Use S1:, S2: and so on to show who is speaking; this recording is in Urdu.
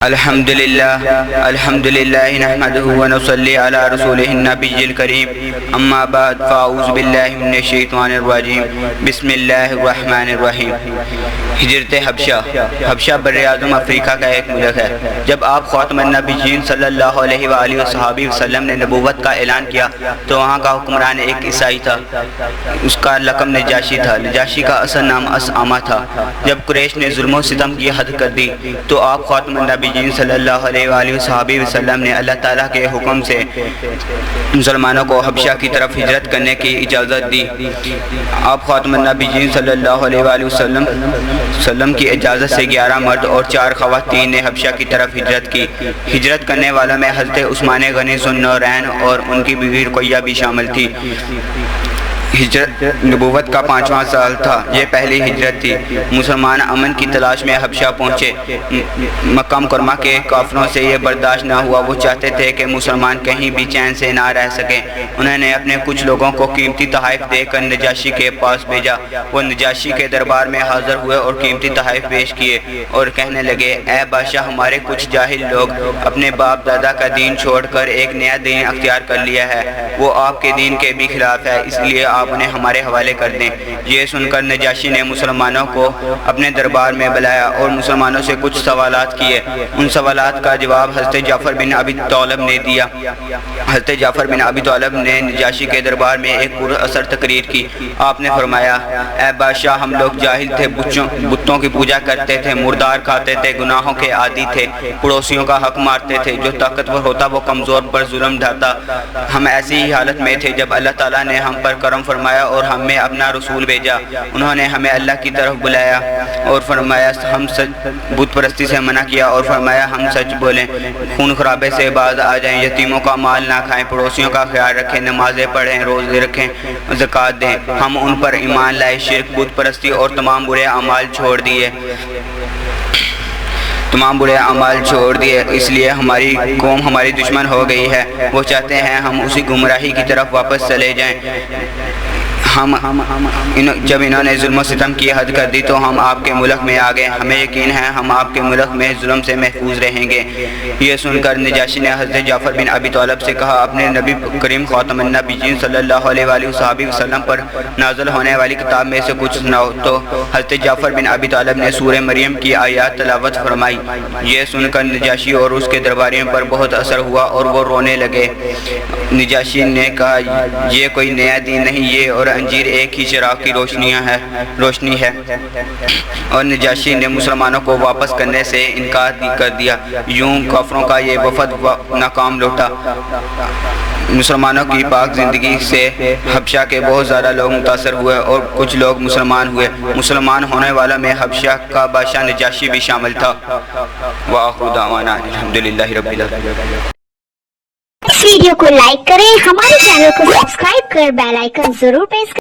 S1: الحمدللہ نحمده ونصلی علی رسولہ النبی الکریم اما بعد فاعوذ باللہ من الشیطان الرجیم بسم اللہ الرحمن الرحیم۔ ہجرت حبشہ براعظم افریقہ کا ایک ملک ہے۔ جب آپ خاتم النبیین صلی اللہ علیہ وآلہ وصحبہ وسلم نے نبوت کا اعلان کیا تو وہاں کا حکمران ایک عیسائی تھا، اس کا لقب نجاشی تھا۔ نجاشی کا اصل نام اسامہ تھا۔ جب قریش نے ظلم و ستم کی حد کر دی تو آپ خاتم النبیین صلی اللہ علیہ وآلہ وصحبہ وسلم نے اللہ تعالیٰ کے حکم سے مسلمانوں کو حبشہ کی طرف ہجرت کرنے کی اجازت دی۔ آپ خاتم النبیین صلی اللہ علیہ وآلہ وسلم کی اجازت سے 11 مرد اور 4 خواتین نے حبشہ کی طرف ہجرت کی۔ ہجرت کرنے والوں میں حضرت عثمان غنی ذو النورین اور ان کی بیوی رقیہ بھی شامل تھی۔ ہجرت نبوت کا 5واں سال تھا، یہ پہلی ہجرت تھی۔ مسلمان امن کی تلاش میں حبشہ پہنچے۔ مکہ مکرمہ کے کافروں سے یہ برداشت نہ ہوا، وہ چاہتے تھے کہ مسلمان کہیں بھی چین سے نہ رہ سکیں۔ انہوں نے اپنے کچھ لوگوں کو قیمتی تحائف دے کر نجاشی کے پاس بھیجا۔ وہ نجاشی کے دربار میں حاضر ہوئے اور قیمتی تحائف پیش کیے اور کہنے لگے، اے بادشاہ، ہمارے کچھ جاہل لوگ اپنے باپ دادا کا دین چھوڑ کر ایک نیا دین اختیار کر لیا ہے، وہ آپ کے دین کے بھی خلاف ہے، اس لیے آپ انہیں ہمارے حوالے کر دیں۔ یہ سن کر نجاشی نے مسلمانوں کو اپنے دربار میں بلایا اور مسلمانوں سے کچھ سوالات کیے۔ ان سوالات کا جواب حضرت جعفر بن ابی طالب نے دیا۔ حضرت جعفر بن ابی طالب نے نجاشی کے دربار میں ایک پر اثر تقریر کی۔ آپ نے فرمایا، اے بادشاہ، ہم لوگ جاہل تھے، بتوں کی پوجا کرتے تھے، مردار کھاتے تھے، گناہوں کے عادی تھے، پڑوسیوں کا حق مارتے تھے، جو طاقتور ہوتا وہ کمزور پر ظلم ڈھاتا۔ ہم ایسی ہی حالت میں تھے جب اللہ تعالیٰ نے ہم پر کرم فرمایا اور ہم میں اپنا رسول بھیجا۔ انہوں نے ہمیں اللہ کی طرف بلایا اور فرمایا ہم بت پرستی سے منع کیا اور فرمایا ہم سچ بولیں، خون خرابے سے باز آ جائیں، یتیموں کا مال نہ کھائیں، پڑوسیوں کا خیال رکھیں، نمازیں پڑھیں، روزے رکھیں، زکوٰۃ دیں۔ ہم ان پر ایمان لائے، شرک، بت پرستی اور تمام برے اعمال چھوڑ دیے۔ اس لیے ہماری قوم ہماری دشمن ہو گئی ہے، وہ چاہتے ہیں ہم اسی گمراہی کی طرف واپس چلے جائیں۔ جب انہوں نے ظلم و ستم کی حد کر دی تو ہم آپ کے ملک میں آ گئے، ہمیں یقین ہے ہم آپ کے ملک میں ظلم سے محفوظ رہیں گے۔ یہ سن کر نجاشی نے حضرت جعفر بن ابی طالب سے کہا، اپنے نبی کریم خاتم النبیین صلی اللہ علیہ وآلہ وسلم پر نازل ہونے والی کتاب میں سے کچھ سناؤ۔ تو حضرت جعفر بن ابی طالب نے سورہ مریم کی آیات تلاوت فرمائی۔ یہ سن کر نجاشی اور اس کے درباریوں پر بہت اثر ہوا اور وہ رونے لگے۔ نجاشی نے کہا، یہ کوئی نیا دین نہیں، یہ اور انجیر ایک ہی چراغ کی روشنی ہے۔ اور نجاشی نے مسلمانوں کو واپس کرنے سے انکار کر دیا۔ یوں کافروں کا یہ وفد ناکام لوٹا۔ مسلمانوں کی پاک زندگی سے حبشہ کے بہت زیادہ لوگ متاثر ہوئے اور کچھ لوگ مسلمان ہوئے۔ مسلمان ہونے والوں میں حبشہ کا بادشاہ نجاشی بھی شامل تھا۔ وآخر دعوانا الحمدللہ رب العالمین۔
S2: اس ویڈیو کو لائک کریں، ہمارے چینل کو سبسکرائب کر بیل آئیکن ضرور پریس کریں۔